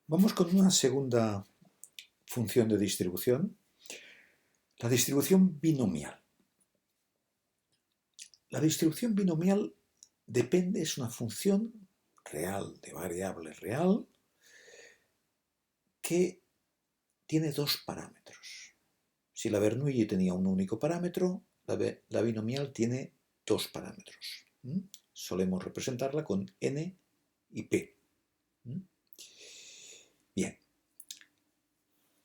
Vamos con una segunda función de distribución, la distribución binomial. La distribución binomial es una función real, de variable real, que tiene dos parámetros. Si la Bernoulli tenía un único parámetro, la binomial tiene dos parámetros. Solemos representarla con n y p. Bien,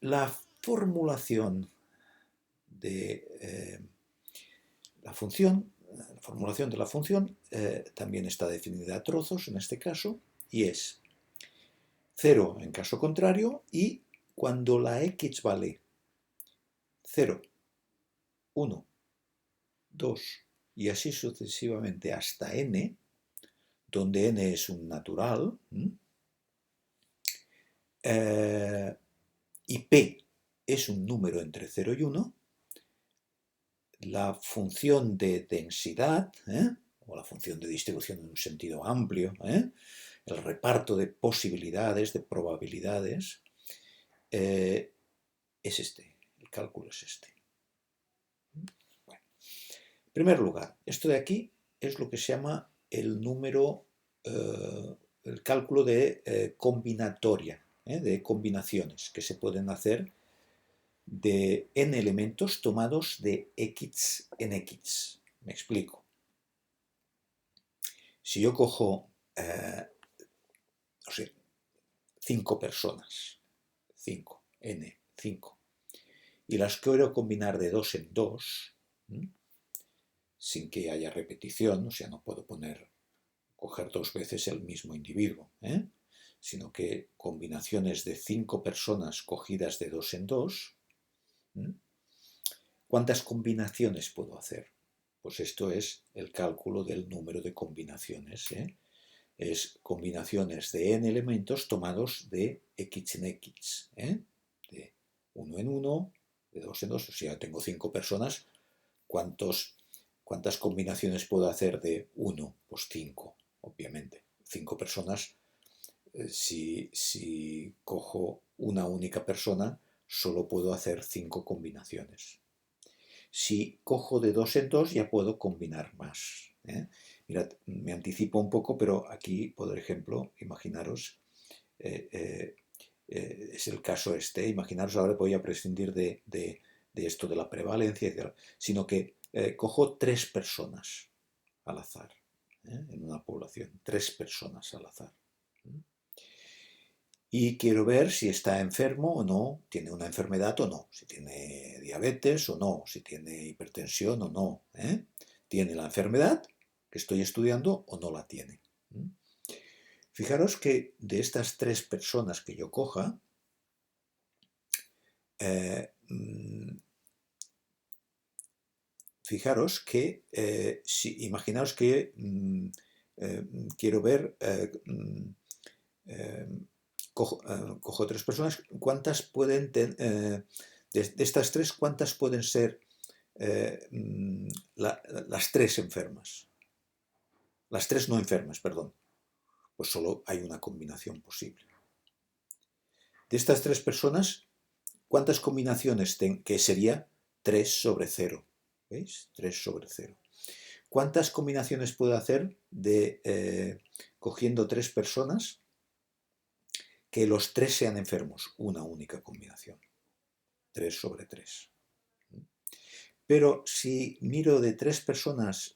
la formulación de la formulación de la función también está definida a trozos en este caso, y es 0 en caso contrario, y cuando la x vale 0, 1, 2 y así sucesivamente hasta n, donde n es un natural, y p es un número entre 0 y 1, la función de densidad, o la función de distribución en un sentido amplio, el reparto de posibilidades, de probabilidades, es este, el cálculo es este. Bueno, en primer lugar, esto de aquí es lo que se llama el número, el cálculo de combinatoria, de combinaciones que se pueden hacer de n elementos tomados de x en x. Me explico. Si yo cojo, no sé, 5 personas, 5, n, 5, y las quiero combinar de 2 en 2, sin que haya repetición, o sea, no puedo coger dos veces el mismo individuo, sino que combinaciones de 5 personas cogidas de 2 en 2, ¿cuántas combinaciones puedo hacer? Pues esto es el cálculo del número de combinaciones. Es combinaciones de n elementos tomados de x en x. De 1 en 1, de 2 en 2. O sea, tengo 5 personas. ¿Cuántas combinaciones puedo hacer de 1? Pues 5, obviamente. 5 personas. Si cojo una única persona, solo puedo hacer 5 combinaciones. Si cojo de 2 en 2 ya puedo combinar más. Mirad, me anticipo un poco, pero aquí, por ejemplo, imaginaros, es el caso este, imaginaros ahora voy a prescindir de esto de la prevalencia, sino que cojo 3 personas al azar, en una población, 3 personas al azar. Y quiero ver si está enfermo o no, tiene una enfermedad o no, si tiene diabetes o no, si tiene hipertensión o no. ¿Tiene la enfermedad que estoy estudiando o no la tiene? Fijaros que de estas 3 personas que yo coja, fijaros que, imaginaos que quiero ver, cojo 3 personas, ¿cuántas pueden de estas 3, cuántas pueden ser las 3 enfermas? Las 3 no enfermas, perdón. Pues solo hay una combinación posible. De estas 3 personas, ¿cuántas combinaciones que sería 3 sobre 0? ¿Veis? 3 sobre 0. ¿Cuántas combinaciones puedo hacer cogiendo 3 personas que los 3 sean enfermos? Una única combinación. 3 sobre 3. Pero si miro de 3 personas,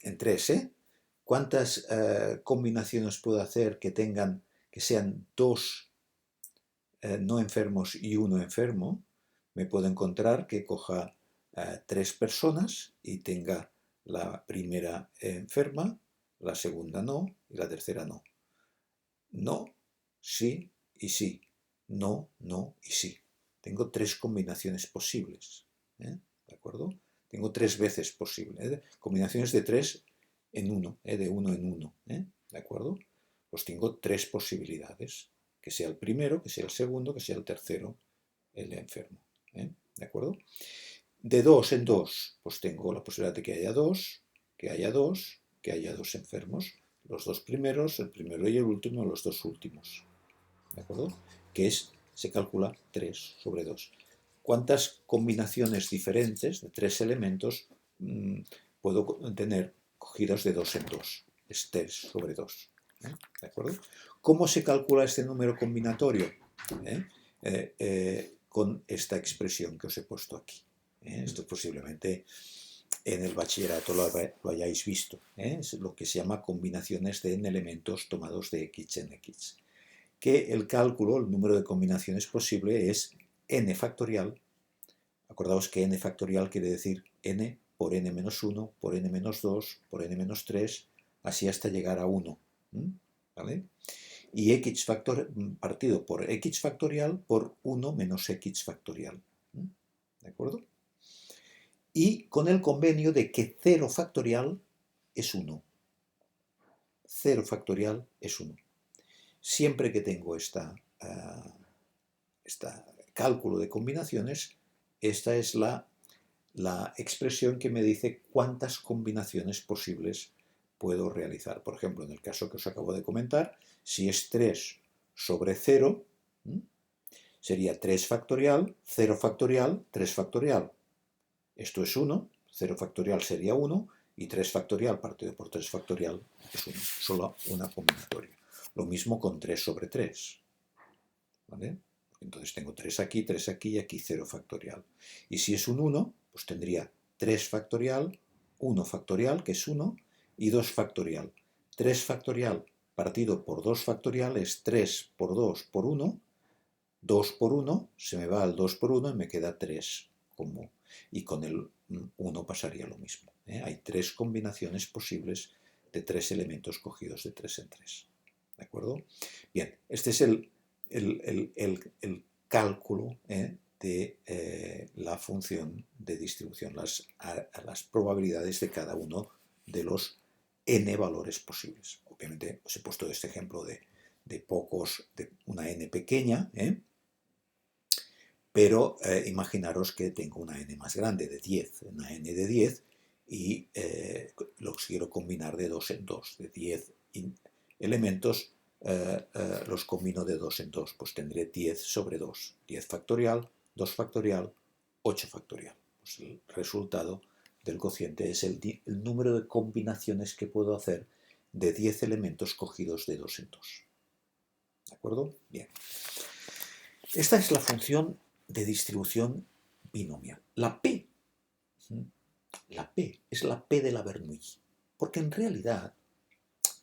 en 3, ¿cuántas combinaciones puedo hacer que sean 2 no enfermos y 1 enfermo? Me puedo encontrar que coja 3 personas y tenga la primera enferma, la segunda no y la tercera no. No, sí y sí. No, no y sí. Tengo 3 combinaciones posibles. ¿De acuerdo? Tengo 3 veces posible. Combinaciones de 3 en 1, de 1 en 1. ¿De acuerdo? Pues tengo 3 posibilidades. Que sea el primero, que sea el segundo, que sea el tercero, el enfermo. ¿De acuerdo? De 2 en 2, pues tengo la posibilidad de que haya 2, que haya 2, que haya 2 enfermos. los dos primeros, el primero y el último, los dos últimos. ¿De acuerdo? Que se calcula 3 sobre 2. ¿Cuántas combinaciones diferentes de 3 elementos puedo tener cogidas de 2 en 2? Es 3 sobre 2. ¿De acuerdo? ¿Cómo se calcula este número combinatorio? Con esta expresión que os he puesto aquí. Esto posiblemente en el bachillerato lo hayáis visto. Es lo que se llama combinaciones de n elementos tomados de x en x. Que el cálculo, el número de combinaciones posible es n factorial. Acordaos que n factorial quiere decir n por n menos 1, por n menos 2, por n menos 3, así hasta llegar a 1. ¿Vale? Y x partido por x factorial por 1 menos x factorial. ¿De acuerdo? Y con el convenio de que 0 factorial es 1. 0 factorial es 1. Siempre que tengo este cálculo de combinaciones, esta es la expresión que me dice cuántas combinaciones posibles puedo realizar. Por ejemplo, en el caso que os acabo de comentar, si es 3 sobre 0, sería 3 factorial, 0 factorial, 3 factorial. Esto es 1, 0 factorial sería 1, y 3 factorial partido por 3 factorial es 1, solo una combinatoria. Lo mismo con 3 sobre 3. ¿Vale? Entonces tengo 3 aquí y aquí 0 factorial. Y si es un 1, pues tendría 3 factorial, 1 factorial, que es 1, y 2 factorial. 3 factorial partido por 2 factorial es 3 por 2 por 1, 2 por 1, se me va al 2 por 1 y me queda 3 como. Y con el 1 pasaría lo mismo. Hay 3 combinaciones posibles de 3 elementos cogidos de 3 en 3. ¿De acuerdo? Bien, este es el cálculo de la función de distribución, las probabilidades de cada uno de los n valores posibles. Obviamente os he puesto este ejemplo de una n pequeña, pero imaginaros que tengo una n más grande, de 10, una n de 10, y los quiero combinar de 2 en 2, de 10 elementos. Los combino de 2 en 2, pues tendré 10 sobre 2, 10 factorial, 2 factorial, 8 factorial. Pues el resultado del cociente es el número de combinaciones que puedo hacer de 10 elementos cogidos de 2 en 2. ¿De acuerdo? Bien. Esta es la función de distribución binomial. La P es la P de la Bernoulli, porque en realidad,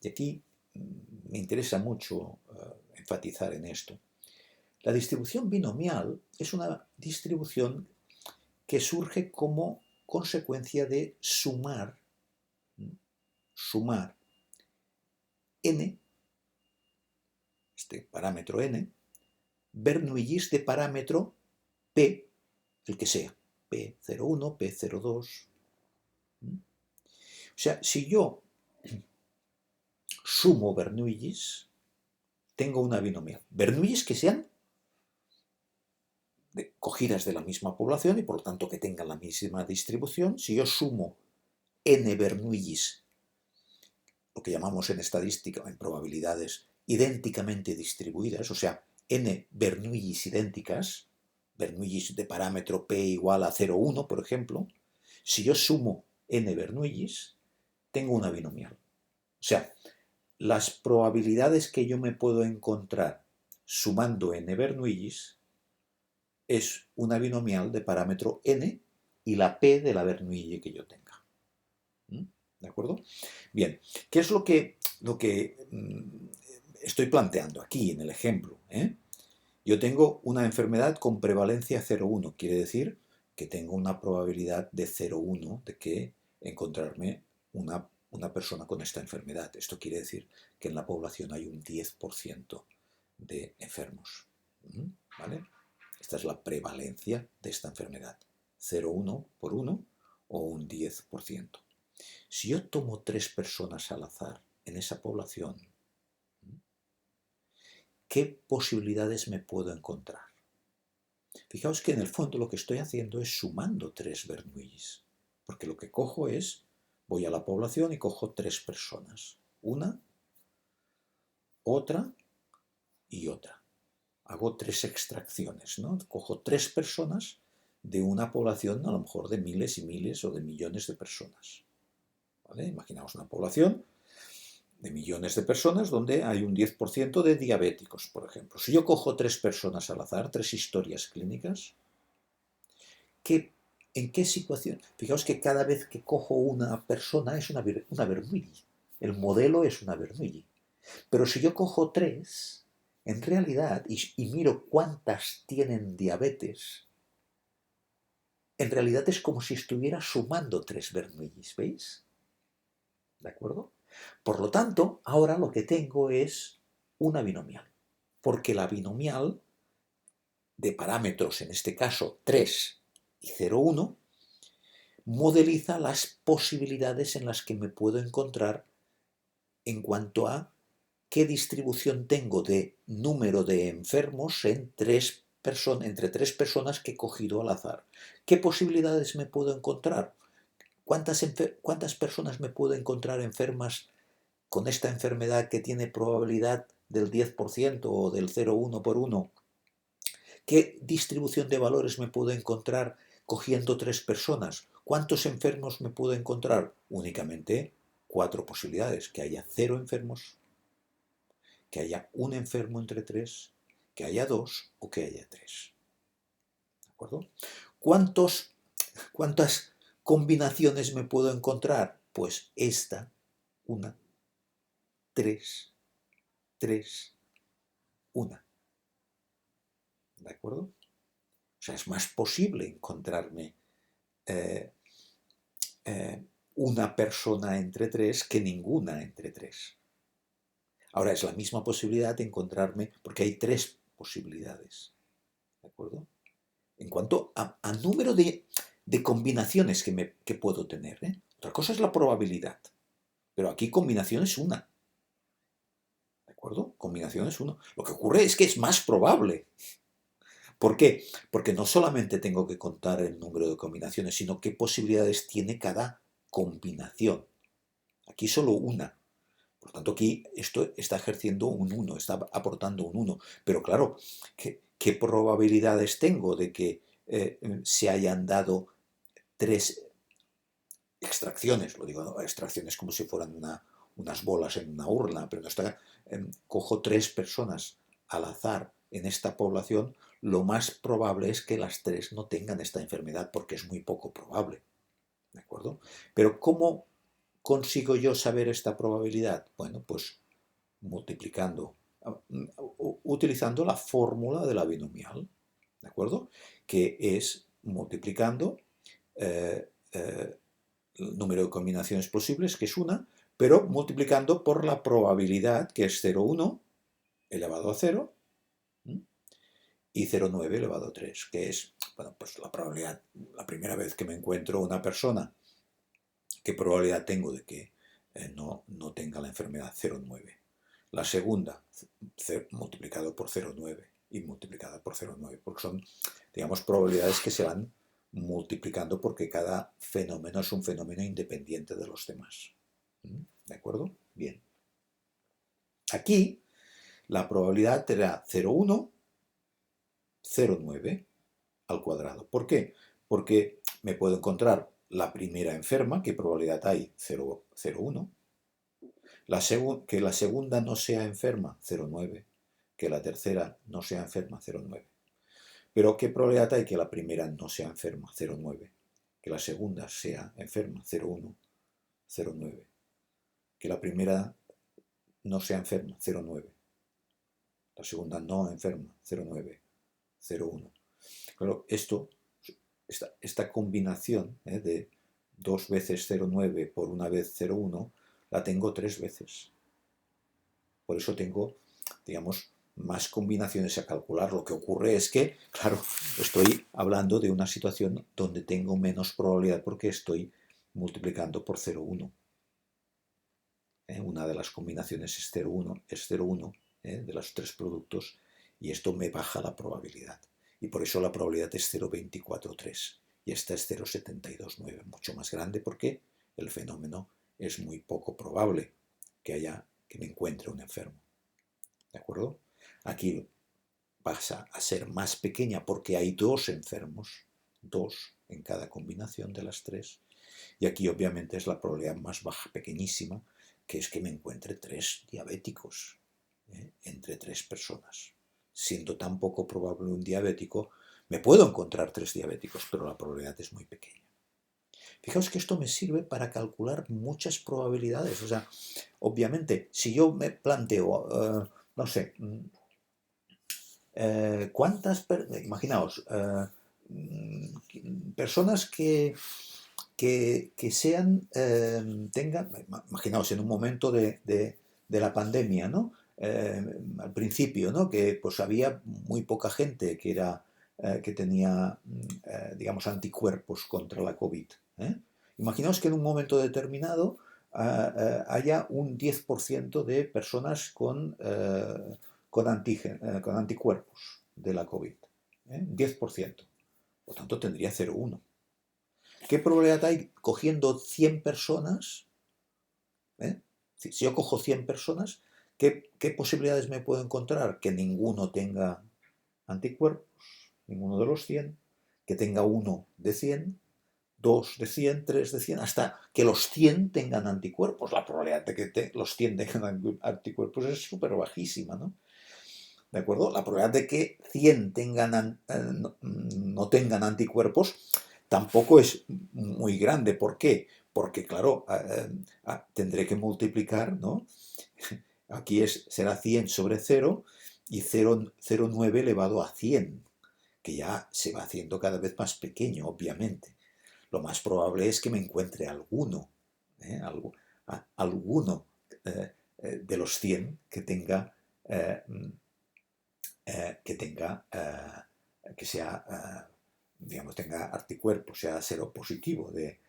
y aquí me interesa mucho enfatizar en esto, la distribución binomial es una distribución que surge como consecuencia de sumar n, este parámetro n, Bernoullis de parámetro p, el que sea, p01, p02. O sea, si yo sumo Bernoullis, tengo una binomial. Bernoullis que sean cogidas de la misma población y por lo tanto que tengan la misma distribución. Si yo sumo n Bernoullis, lo que llamamos en estadística, en probabilidades, idénticamente distribuidas, o sea, n Bernoullis idénticas, Bernoullis de parámetro p igual a 0,1, por ejemplo, si yo sumo n Bernoullis, tengo una binomial. O sea, las probabilidades que yo me puedo encontrar sumando n Bernoullis es una binomial de parámetro n y la p de la Bernoulli que yo tenga. ¿De acuerdo? Bien, ¿qué es lo que estoy planteando aquí en el ejemplo? Yo tengo una enfermedad con prevalencia 0,1, quiere decir que tengo una probabilidad de 0,1 de que encontrarme una persona con esta enfermedad. Esto quiere decir que en la población hay un 10% de enfermos. ¿Vale? Esta es la prevalencia de esta enfermedad. 0,1 por 1 o un 10%. Si yo tomo 3 personas al azar en esa población, ¿qué posibilidades me puedo encontrar? Fijaos que en el fondo lo que estoy haciendo es sumando 3 Bernoullis, porque lo que cojo es, voy a la población y cojo 3 personas. Una, otra y otra. Hago 3 extracciones, ¿no? Cojo 3 personas de una población a lo mejor de miles y miles o de millones de personas. ¿Vale? Imaginaos una población de millones de personas donde hay un 10% de diabéticos, por ejemplo. Si yo cojo 3 personas al azar, 3 historias clínicas, ¿en qué situación? Fijaos que cada vez que cojo una persona es una Bernoulli. El modelo es una Bernoulli. Pero si yo cojo 3, en realidad, y miro cuántas tienen diabetes, en realidad es como si estuviera sumando 3 Bernoullis, ¿veis? ¿De acuerdo? Por lo tanto, ahora lo que tengo es una binomial, porque la binomial de parámetros, en este caso 3 y 0,1, modeliza las posibilidades en las que me puedo encontrar en cuanto a qué distribución tengo de número de enfermos entre 3 personas que he cogido al azar. ¿Qué posibilidades me puedo encontrar? ¿Cuántas personas me puedo encontrar enfermas con esta enfermedad que tiene probabilidad del 10% o del 0,1 por 1? ¿Qué distribución de valores me puedo encontrar cogiendo 3 personas? ¿Cuántos enfermos me puedo encontrar? Únicamente 4 posibilidades: que haya 0 enfermos, que haya un enfermo entre 3, que haya 2 o que haya 3. ¿De acuerdo? ¿Cuántas combinaciones me puedo encontrar? Pues esta, 1, 3, 3, 1. ¿De acuerdo? O sea, es más posible encontrarme eh, una persona entre 3 que ninguna entre 3. Ahora, es la misma posibilidad de encontrarme, porque hay 3 posibilidades. ¿De acuerdo? En cuanto a número de combinaciones que puedo tener, ¿eh? Otra cosa es la probabilidad, pero aquí combinación es una. ¿De acuerdo? Combinación es uno. Lo que ocurre es que es más probable. ¿Por qué? Porque no solamente tengo que contar el número de combinaciones, sino qué posibilidades tiene cada combinación. Aquí solo una. Por tanto, aquí esto está ejerciendo un 1, está aportando un 1. Pero claro, ¿qué probabilidades tengo de que se hayan dado 3 extracciones? Lo digo, ¿no? Extracciones como si fueran unas bolas en una urna, pero no está, cojo 3 personas al azar en esta población, lo más probable es que las 3 no tengan esta enfermedad, porque es muy poco probable. ¿De acuerdo? Pero ¿cómo consigo yo saber esta probabilidad? Bueno, pues multiplicando, utilizando la fórmula de la binomial, ¿de acuerdo? Que es multiplicando el número de combinaciones posibles, que es una, pero multiplicando por la probabilidad, que es 0,1 elevado a 0, y 0,9 elevado a 3, que es, bueno, pues la probabilidad, la primera vez que me encuentro una persona, ¿qué probabilidad tengo de que no tenga la enfermedad? 0,9. La segunda, multiplicado por 0,9 y multiplicada por 0,9, porque son, digamos, probabilidades que se van multiplicando porque cada fenómeno es un fenómeno independiente de los demás. ¿De acuerdo? Bien. Aquí la probabilidad era 0,1, 0,9 al cuadrado. ¿Por qué? Porque me puedo encontrar la primera enferma, ¿qué probabilidad hay? 0,1. Que la segunda no sea enferma, 0,9. Que la tercera no sea enferma, 0,9. Pero ¿qué probabilidad hay que la primera no sea enferma? 0,9. Que la segunda sea enferma, 0,1, 0,9. Que la primera no sea enferma, 0,9. La segunda no enferma, 0,9, 0,1. Claro, esta combinación de 2 veces 0,9 por una vez 0,1, la tengo 3 veces. Por eso tengo, digamos, más combinaciones a calcular. Lo que ocurre es que, claro, estoy hablando de una situación donde tengo menos probabilidad porque estoy multiplicando por 0,1. Una de las combinaciones es 0,1, de los 3 productos, y esto me baja la probabilidad. Y por eso la probabilidad es 0,243 y esta es 0,729, mucho más grande porque el fenómeno es muy poco probable que me encuentre un enfermo. ¿de acuerdo? Aquí pasa a ser más pequeña porque hay dos enfermos, dos en cada combinación de las tres, y aquí obviamente es la probabilidad más baja, pequeñísima, que es que me encuentre tres diabéticos entre tres personas. Siendo tan poco probable un diabético, me puedo encontrar tres diabéticos, pero la probabilidad es muy pequeña. Fijaos que esto me sirve para calcular muchas probabilidades. O sea, obviamente, si yo me planteo, no sé, imaginaos, personas que sean, tengan, imaginaos en un momento de la pandemia, ¿no? Al principio, ¿no? Que pues había muy poca gente que tenía, digamos, anticuerpos contra la COVID. ¿eh? Imaginaos que en un momento determinado haya un 10% de personas con anticuerpos de la COVID. 10%. Por tanto, tendría 0,1. ¿Qué probabilidad hay cogiendo 100 personas? Si yo cojo 100 personas, ¿qué posibilidades me puedo encontrar? Que ninguno tenga anticuerpos, ninguno de los 100, que tenga uno de 100, dos de 100, tres de 100, hasta que los 100 tengan anticuerpos. La probabilidad de que los 100 tengan anticuerpos es súper bajísima, ¿no? ¿De acuerdo? La probabilidad de que 100 no tengan anticuerpos tampoco es muy grande. ¿Por qué? Porque, claro, tendré que multiplicar, ¿no? Aquí será 100 sobre 0 y 0,9 elevado a 100, que ya se va haciendo cada vez más pequeño, obviamente. Lo más probable es que me encuentre alguno, alguno de los 100 que tenga que sea, digamos, tenga anticuerpos, sea seropositivo de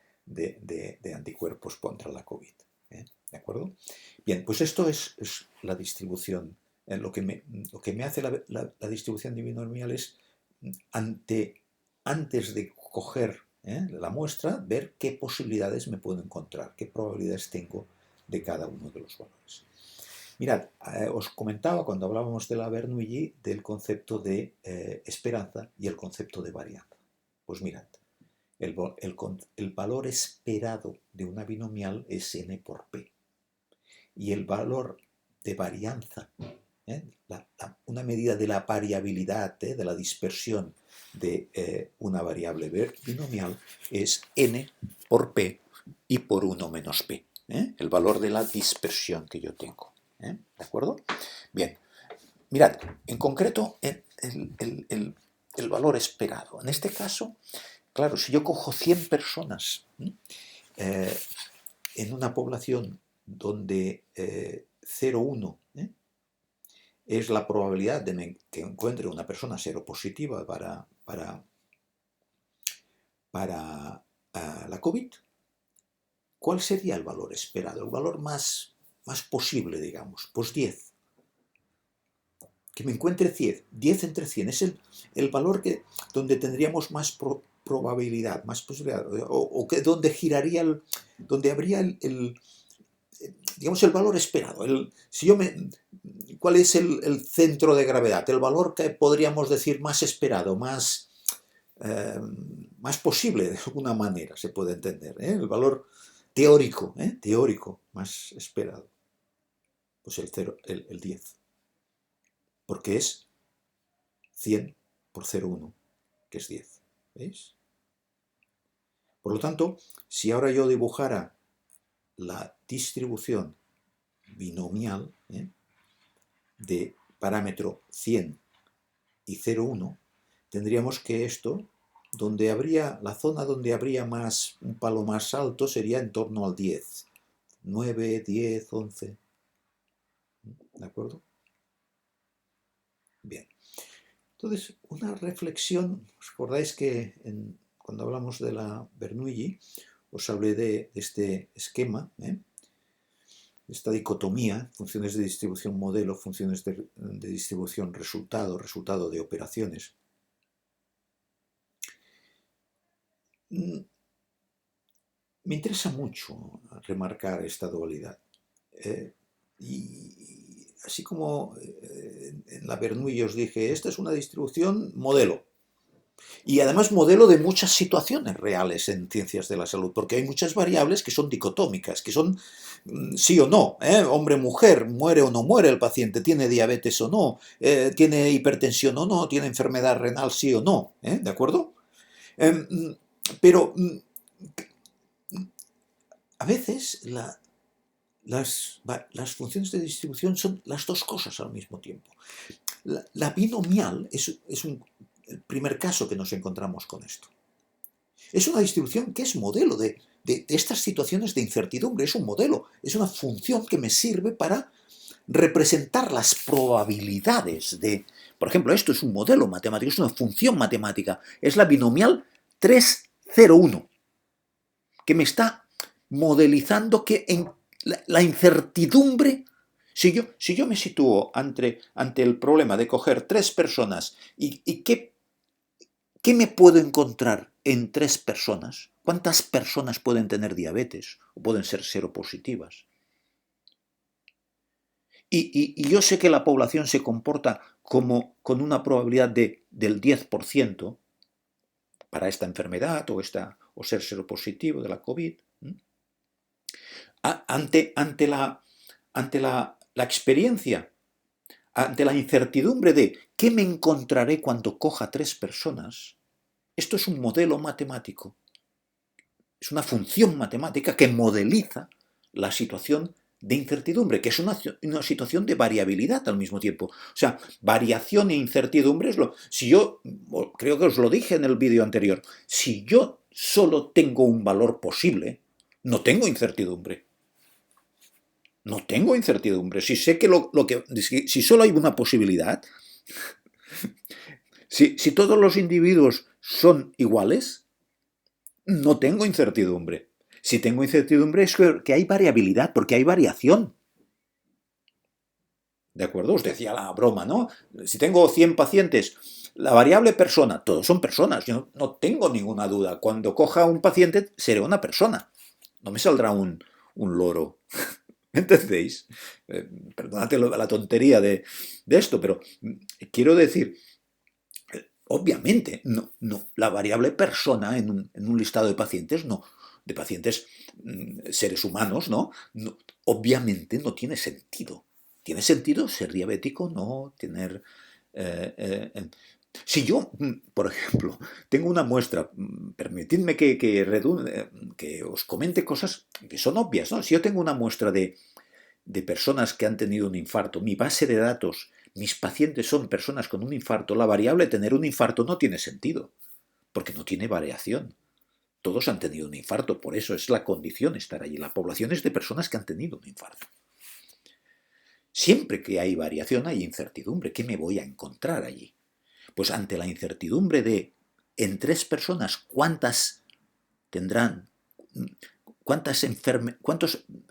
anticuerpos contra la COVID. ¿De acuerdo? Bien, pues esto es la distribución. Lo que me hace la distribución binomial es, antes de coger la muestra, ver qué posibilidades me puedo encontrar, qué probabilidades tengo de cada uno de los valores. Mirad, os comentaba cuando hablábamos de la Bernoulli del concepto de esperanza y el concepto de varianza. Pues mirad, el valor esperado de una binomial es n por p. Y el valor de varianza, una medida de la variabilidad, de la dispersión de una variable binomial, es n por p y por 1 menos p. El valor de la dispersión que yo tengo. ¿De acuerdo? Bien, mirad, en concreto el valor esperado. En este caso, claro, si yo cojo 100 personas en una población donde 0,1 es la probabilidad de que encuentre una persona seropositiva para la COVID, ¿cuál sería el valor esperado? El valor más posible, digamos, pues 10. Que me encuentre 10 entre 100, es el valor donde tendríamos más probabilidad, más posibilidad, o donde giraría, donde habría digamos, el valor esperado. ¿Cuál es el centro de gravedad? El valor que podríamos decir más esperado, más posible, de alguna manera se puede entender. El valor teórico, teórico más esperado. Pues el 10. Porque es 100 por 0,1, que es 10. ¿Veis? Por lo tanto, si ahora yo dibujara la distribución binomial de parámetro 100 y 0,1, tendríamos que esto, la zona donde habría un palo más alto sería en torno al 10. 9, 10, 11. ¿De acuerdo? Bien. Entonces, una reflexión, ¿os acordáis que cuando hablamos de la Bernoulli os hablé de este esquema, esta dicotomía, funciones de distribución modelo, funciones de distribución resultado de operaciones? Me interesa mucho remarcar esta dualidad. Y así como en la Bernoulli os dije, esta es una distribución modelo. Y además modelo de muchas situaciones reales en ciencias de la salud, porque hay muchas variables que son dicotómicas, que son sí o no, hombre-mujer, muere o no muere el paciente, tiene diabetes o no, tiene hipertensión o no, tiene enfermedad renal sí o no, ¿de acuerdo? Pero a veces las funciones de distribución son las dos cosas al mismo tiempo. La binomial es el primer caso que nos encontramos con esto. Es una distribución que es modelo de estas situaciones de incertidumbre, es un modelo, es una función que me sirve para representar las probabilidades de... Por ejemplo, esto es un modelo matemático, es una función matemática, es la binomial 301, que me está modelizando que en la incertidumbre, si yo me sitúo ante el problema de coger 3 personas y ¿qué me puedo encontrar en 3 personas? ¿Cuántas personas pueden tener diabetes o pueden ser seropositivas? Y yo sé que la población se comporta como con una probabilidad del 10% para esta enfermedad o ser seropositivo de la COVID. Ante la experiencia, ante la incertidumbre de ¿qué me encontraré cuando coja 3 personas? Esto es un modelo matemático, es una función matemática que modeliza la situación de incertidumbre, que es una situación de variabilidad al mismo tiempo. O sea, variación e incertidumbre es si yo, creo que os lo dije en el vídeo anterior, si yo solo tengo un valor posible, no tengo incertidumbre. No tengo incertidumbre. Si sé que si solo hay una posibilidad, si todos los individuos son iguales, no tengo incertidumbre. Si tengo incertidumbre es que hay variabilidad, porque hay variación. ¿De acuerdo? Os decía la broma, ¿no? Si tengo 100 pacientes, la variable persona, todos son personas, yo no tengo ninguna duda. Cuando coja un paciente, seré una persona. No me saldrá un loro. ¿Entendéis? Perdonad la tontería de esto, pero quiero decir, obviamente, no, la variable persona en un listado de pacientes, de pacientes seres humanos, obviamente no tiene sentido. ¿Tiene sentido ser diabético? No, tener... si yo, por ejemplo, tengo una muestra, permitidme que os comente cosas que son obvias, ¿no? Si yo tengo una muestra de personas que han tenido un infarto, mi base de datos, mis pacientes son personas con un infarto, la variable tener un infarto no tiene sentido, porque no tiene variación. Todos han tenido un infarto, por eso es la condición estar allí. La población es de personas que han tenido un infarto. Siempre que hay variación hay incertidumbre. ¿Qué me voy a encontrar allí? Pues ante la incertidumbre de en 3 personas, ¿cuántas tendrán? ¿Cuántos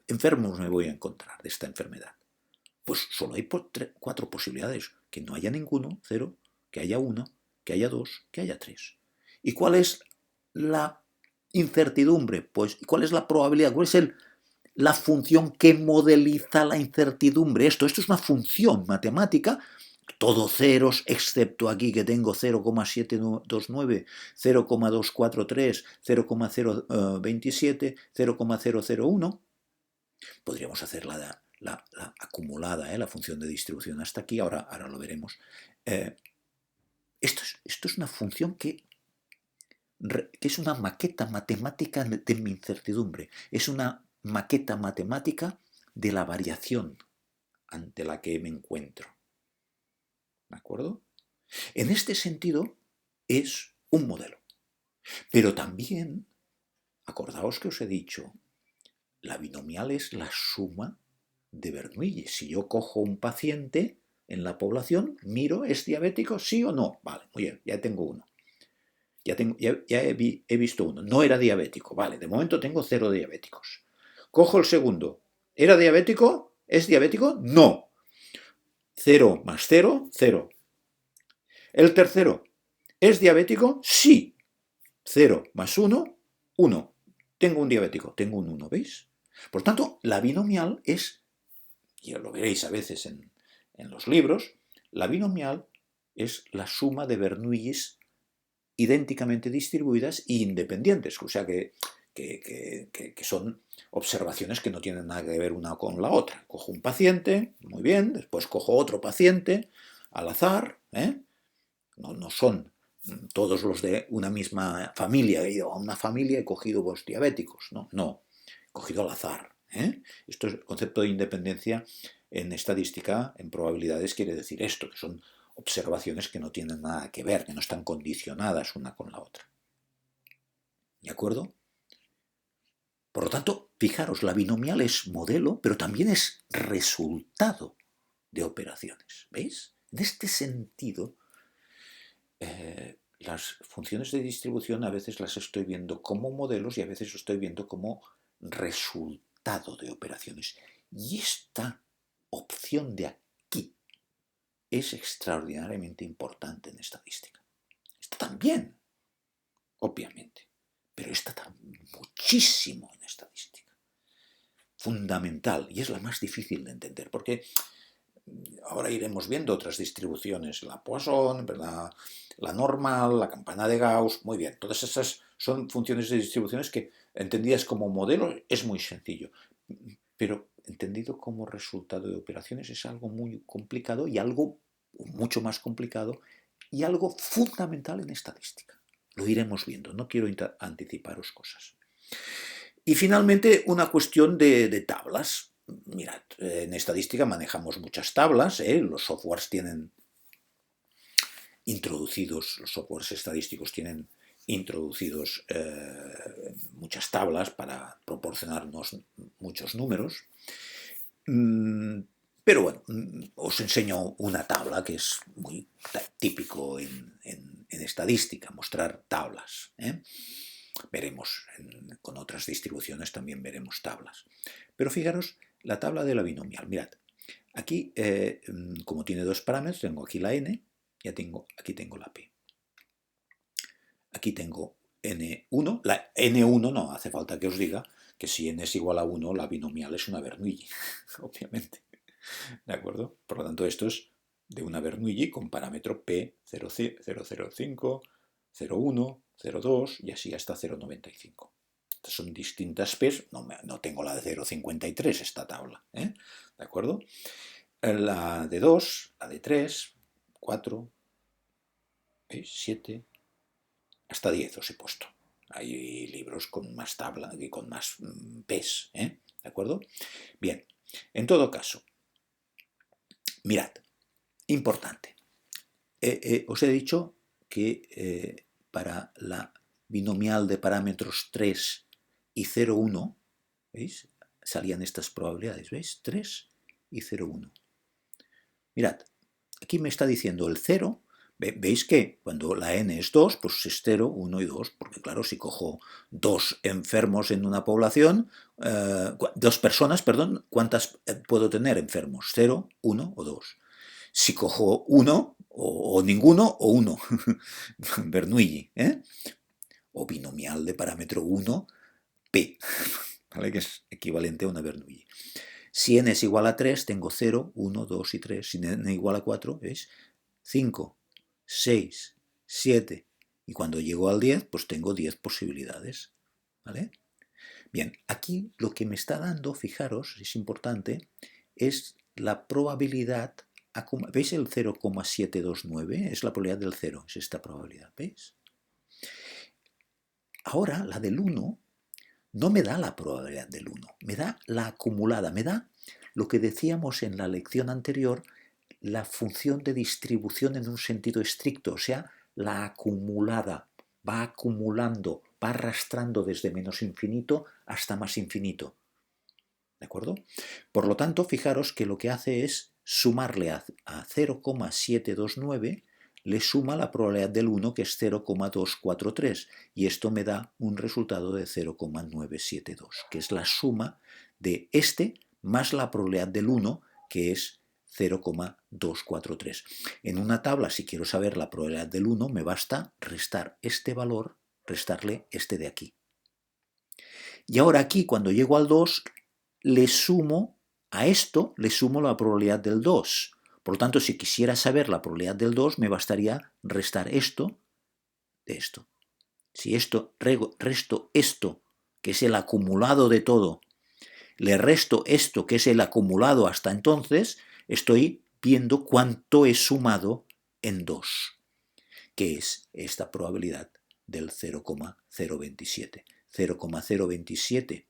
enfermos me voy a encontrar de esta enfermedad? Pues solo hay 4 posibilidades. Que no haya ninguno, 0, que haya 1, que haya 2, que haya 3. ¿Y cuál es la incertidumbre? Pues, ¿cuál es la probabilidad? ¿Cuál es la función que modeliza la incertidumbre? Esto es una función matemática, todo ceros, excepto aquí que tengo 0,729, 0,243, 0,027, 0,001. Podríamos hacer la acumulada, la función de distribución hasta aquí, ahora lo veremos. Esto es una función que es una maqueta matemática de mi incertidumbre, es una maqueta matemática de la variación ante la que me encuentro. ¿De acuerdo? En este sentido, es un modelo. Pero también, acordaos que os he dicho, la binomial es la suma de Bernoulli. Si yo cojo un paciente en la población, miro, ¿es diabético? ¿Sí o no? Vale, muy bien, ya tengo uno. Ya he visto uno. No era diabético. Vale, de momento tengo 0 diabéticos. Cojo el segundo. ¿Era diabético? ¿Es diabético? No. 0 más 0, 0. El tercero. ¿Es diabético? Sí. 0 más 1, 1. Tengo un diabético. Tengo un 1, ¿veis? Por tanto, la binomial es, y lo veréis a veces en los libros, la binomial es la suma de Bernoullis idénticamente distribuidas e independientes, o sea que son observaciones que no tienen nada que ver una con la otra. Cojo un paciente, muy bien, después cojo otro paciente al azar, no son todos los de una misma familia, he ido a una familia y he cogido pues, diabéticos, no, he cogido al azar. Esto es el concepto de independencia en estadística, en probabilidades, quiere decir esto, que son observaciones que no tienen nada que ver, que no están condicionadas una con la otra. ¿De acuerdo? Por lo tanto, fijaros, la binomial es modelo, pero también es resultado de operaciones. ¿Veis? En este sentido, las funciones de distribución a veces las estoy viendo como modelos y a veces lo estoy viendo como resultado de operaciones. Y esta opción de aquí es extraordinariamente importante en estadística. Esta también, obviamente, pero esta también muchísimo en estadística. Fundamental, y es la más difícil de entender, porque ahora iremos viendo otras distribuciones, la Poisson, ¿verdad? La normal, la campana de Gauss, muy bien, todas esas son funciones de distribuciones que entendidas como modelo es muy sencillo, pero entendido como resultado de operaciones es algo muy complicado y algo mucho más complicado y algo fundamental en estadística. Lo iremos viendo, no quiero anticiparos cosas. Y finalmente una cuestión de tablas. Mirad, en estadística manejamos muchas tablas, los softwares tienen introducidos, los softwares estadísticos tienen introducidos muchas tablas para proporcionarnos muchos números. Pero bueno, os enseño una tabla que es muy típico en estadística, mostrar tablas. Veremos, con otras distribuciones también veremos tablas. Pero fijaros, la tabla de la binomial. Mirad, aquí, como tiene dos parámetros, tengo aquí la n, aquí tengo la p. Aquí tengo n1, la n1 no hace falta que os diga que si n es igual a 1, la binomial es una Bernoulli, obviamente. ¿De acuerdo? Por lo tanto, esto es de una Bernoulli con parámetro P 005, 01, 02 y así hasta 0,95. Estas son distintas P's, no tengo la de 0,53 esta tabla, ¿de acuerdo? La de 2, la de 3, 4, 7, hasta 10 os he puesto. Hay libros con más tabla y con más P's, ¿de acuerdo? Bien, en todo caso, mirad, importante. Os he dicho que para la binomial de parámetros 3 y 0,1, ¿veis? Salían estas probabilidades, ¿veis? 3 y 0,1. Mirad, aquí me está diciendo el 0. ¿Veis que cuando la n es 2, pues es 0, 1 y 2? Porque claro, si cojo dos enfermos en una población, dos personas, perdón, ¿cuántas puedo tener enfermos? 0, 1 o 2. Si cojo uno, o ninguno, o uno. Bernoulli, o binomial de parámetro 1, P, ¿vale? Que es equivalente a una Bernoulli. Si n es igual a 3, tengo 0, 1, 2 y 3. Si n es igual a 4, ¿veis? 5, 6, 7. Y cuando llego al 10, pues tengo 10 posibilidades. ¿Vale? Bien, aquí lo que me está dando, fijaros, es importante, es la probabilidad. ¿Veis el 0,729? Es la probabilidad del 0, es esta probabilidad, ¿veis? Ahora, la del 1 no me da la probabilidad del 1, me da la acumulada, me da lo que decíamos en la lección anterior, la función de distribución en un sentido estricto, o sea, la acumulada, va acumulando, va arrastrando desde menos infinito hasta más infinito. ¿De acuerdo? Por lo tanto, fijaros que lo que hace es sumarle a 0,729, le suma la probabilidad del 1, que es 0,243, y esto me da un resultado de 0,972, que es la suma de este más la probabilidad del 1, que es 0,243. En una tabla, si quiero saber la probabilidad del 1, me basta restar este valor, restarle este de aquí. Y ahora aquí, cuando llego al 2, le sumo a esto, le sumo la probabilidad del 2, Por lo tanto, si quisiera saber la probabilidad del 2, me bastaría restar esto de esto. Si resto esto, que es el acumulado de todo, le resto esto, que es el acumulado hasta entonces, estoy viendo cuánto he sumado en 2, que es esta probabilidad del 0,027. 0,027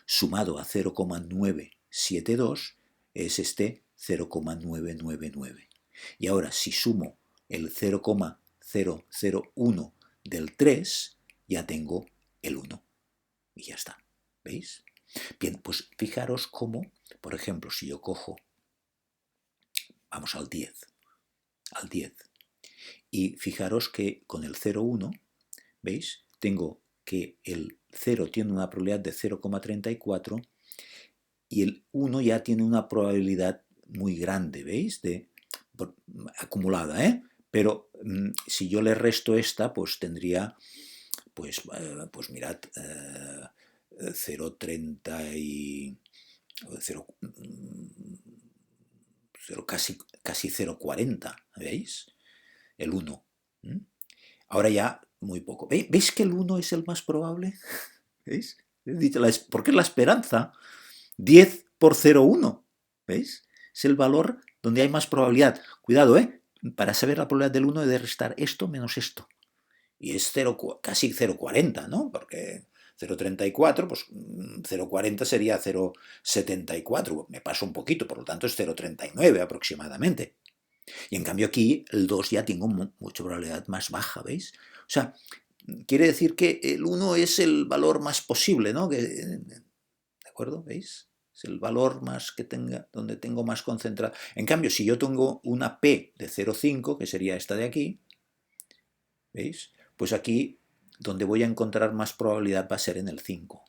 sumado a 0,972 es este 0,999. Y ahora, si sumo el 0,001 del 3, ya tengo el 1. Y ya está. ¿Veis? Bien, pues fijaros cómo, por ejemplo, si yo cojo, vamos al 10, y fijaros que con el 0,1, ¿veis? Tengo que el 0 tiene una probabilidad de 0,34 y el 1 ya tiene una probabilidad muy grande, ¿veis? Acumulada, ¿eh? Pero si yo le resto esta, pues tendría, pues mirad, 0,30 y 0, casi 0,40, ¿veis? El 1. Ahora ya muy poco. ¿Veis que el 1 es el más probable? ¿Veis? Porque es la esperanza. 10 por 0,1. ¿Veis? Es el valor donde hay más probabilidad. Cuidado, ¿eh? Para saber la probabilidad del 1 he de restar esto menos esto. Y es casi 0,40, ¿no? Porque 0,34, pues 0,40 sería 0,74. Me paso un poquito, por lo tanto es 0,39 aproximadamente. Y en cambio aquí el 2 ya tengo mucha probabilidad más baja, ¿veis? O sea, quiere decir que el 1 es el valor más posible, ¿no? ¿De acuerdo? ¿Veis? Es el valor más que tenga, donde tengo más concentrado. En cambio, si yo tengo una P de 0,5, que sería esta de aquí, ¿veis? Pues aquí, donde voy a encontrar más probabilidad va a ser en el 5.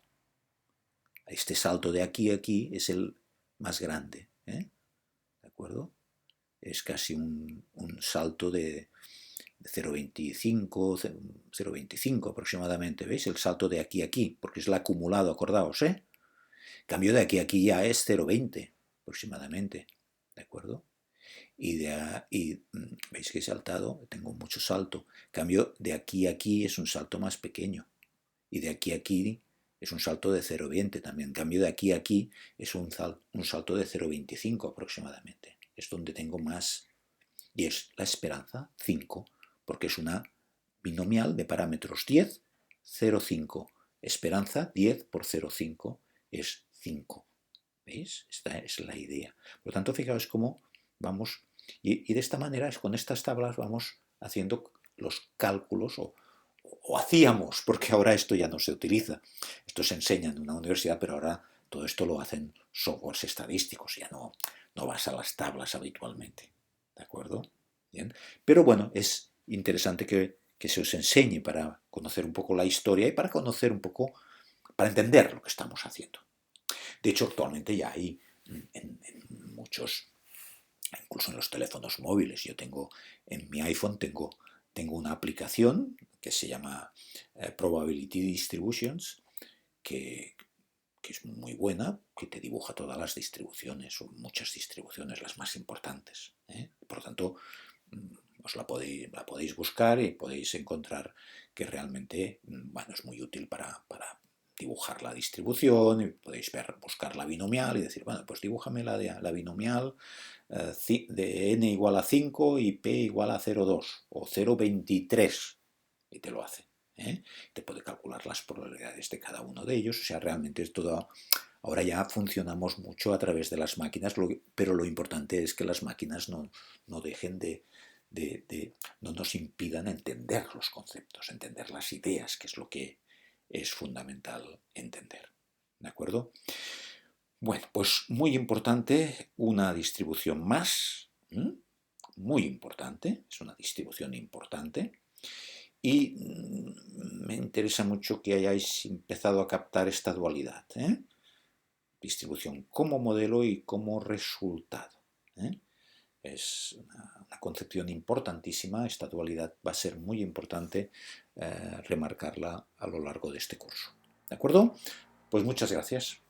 Este salto de aquí a aquí es el más grande, ¿eh? ¿De acuerdo? Es casi un salto de 0,25, 0,25 aproximadamente, ¿veis? El salto de aquí a aquí, porque es el acumulado, acordaos, ¿eh? Cambio de aquí a aquí ya es 0,20 aproximadamente, ¿de acuerdo? Y veis que he saltado, tengo mucho salto. Cambio de aquí a aquí es un salto más pequeño. Y de aquí a aquí es un salto de 0,20 también. En cambio de aquí a aquí es un salto de 0,25 aproximadamente. Es donde tengo más. Y es la esperanza 5, porque es una binomial de parámetros 10, 0,5. Esperanza 10 por 0,5 es 5. ¿Veis? Esta es la idea. Por lo tanto, fijaos cómo vamos, y de esta manera, con estas tablas vamos haciendo los cálculos, o hacíamos, porque ahora esto ya no se utiliza. Esto se enseña en una universidad, pero ahora todo esto lo hacen softwares estadísticos, ya no vas a las tablas habitualmente. ¿De acuerdo? Bien. Pero bueno, es interesante que se os enseñe para conocer un poco la historia y para conocer un poco, para entender lo que estamos haciendo. De hecho, actualmente ya hay en muchos, incluso en los teléfonos móviles. Yo tengo, en mi iPhone tengo una aplicación que se llama Probability Distributions, que es muy buena, que te dibuja todas las distribuciones, o muchas distribuciones, las más importantes, ¿eh? Por lo tanto, os la podéis buscar y podéis encontrar que realmente, bueno, es muy útil para dibujar la distribución, y podéis buscar la binomial y decir, bueno, pues dibújame la binomial de n igual a 5 y p igual a 0,2 o 0,23, y te lo hace. Te puede calcular las probabilidades de cada uno de ellos. O sea, realmente es todo. Ahora ya funcionamos mucho a través de las máquinas, pero lo importante es que las máquinas no dejen no nos impidan entender los conceptos, entender las ideas, que es lo que es fundamental entender. ¿De acuerdo? Bueno, pues muy importante, una distribución más, muy importante, es una distribución importante, y me interesa mucho que hayáis empezado a captar esta dualidad, ¿eh? Distribución como modelo y como resultado, ¿eh? Es una concepción importantísima. Esta dualidad va a ser muy importante remarcarla a lo largo de este curso. ¿De acuerdo? Pues muchas gracias.